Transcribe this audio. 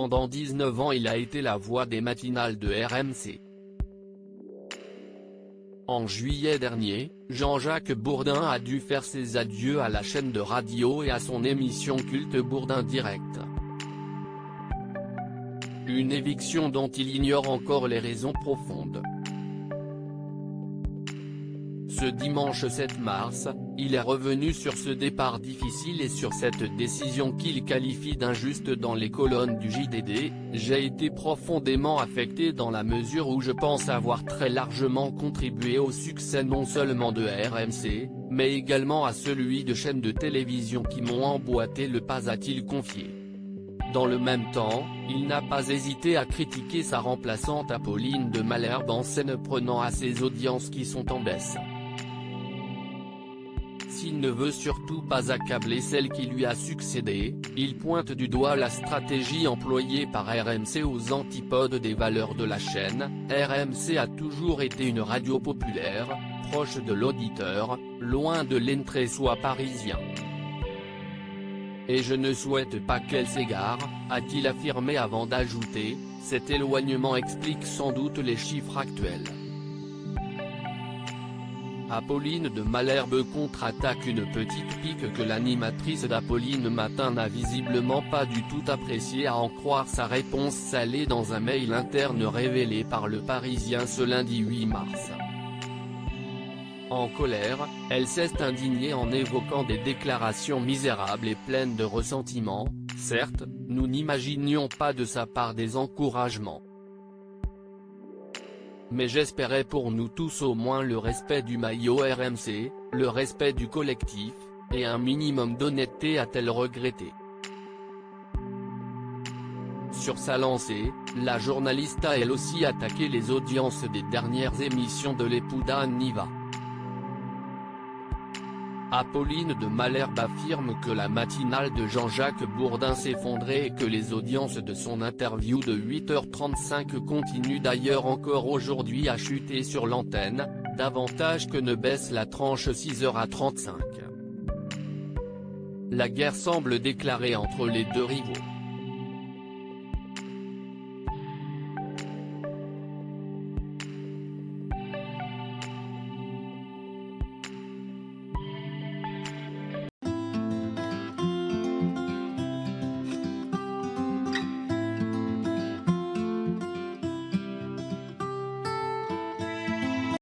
Pendant 19 ans il a été la voix des matinales de RMC. En juillet dernier, Jean-Jacques Bourdin a dû faire ses adieux à la chaîne de radio et à son émission culte Bourdin Direct. Une éviction dont il ignore encore les raisons profondes. Ce dimanche 7 mars, il est revenu sur ce départ difficile et sur cette décision qu'il qualifie d'injuste dans les colonnes du JDD. J'ai été profondément affecté dans la mesure où je pense avoir très largement contribué au succès non seulement de RMC, mais également à celui de chaînes de télévision qui m'ont emboîté le pas, a-t-il confié. Dans le même temps, il n'a pas hésité à critiquer sa remplaçante Apolline de Malherbe en scène, prenant à ses audiences qui sont en baisse. S'il ne veut surtout pas accabler celle qui lui a succédé, il pointe du doigt la stratégie employée par RMC aux antipodes des valeurs de la chaîne. RMC a toujours été une radio populaire, proche de l'auditeur, loin de l'entre-soi parisien. Et je ne souhaite pas qu'elle s'égare, a-t-il affirmé avant d'ajouter, cet éloignement explique sans doute les chiffres actuels. Apolline de Malherbe contre-attaque une petite pique que l'animatrice d'Apolline Matin n'a visiblement pas du tout appréciée, à en croire sa réponse salée dans un mail interne révélé par Le Parisien ce lundi 8 mars. En colère, elle s'est indignée en évoquant des déclarations misérables et pleines de ressentiment. Certes, nous n'imaginions pas de sa part des encouragements. Mais j'espérais pour nous tous au moins le respect du maillot RMC, le respect du collectif, et un minimum d'honnêteté, a-t-elle regretté. Sur sa lancée, la journaliste a elle aussi attaqué les audiences des dernières émissions de l'époux d'Anne Niva. Apolline de Malherbe affirme que la matinale de Jean-Jacques Bourdin s'effondrait et que les audiences de son interview de 8h35 continuent d'ailleurs encore aujourd'hui à chuter sur l'antenne, davantage que ne baisse la tranche 6h35. La guerre semble déclarée entre les deux rivaux.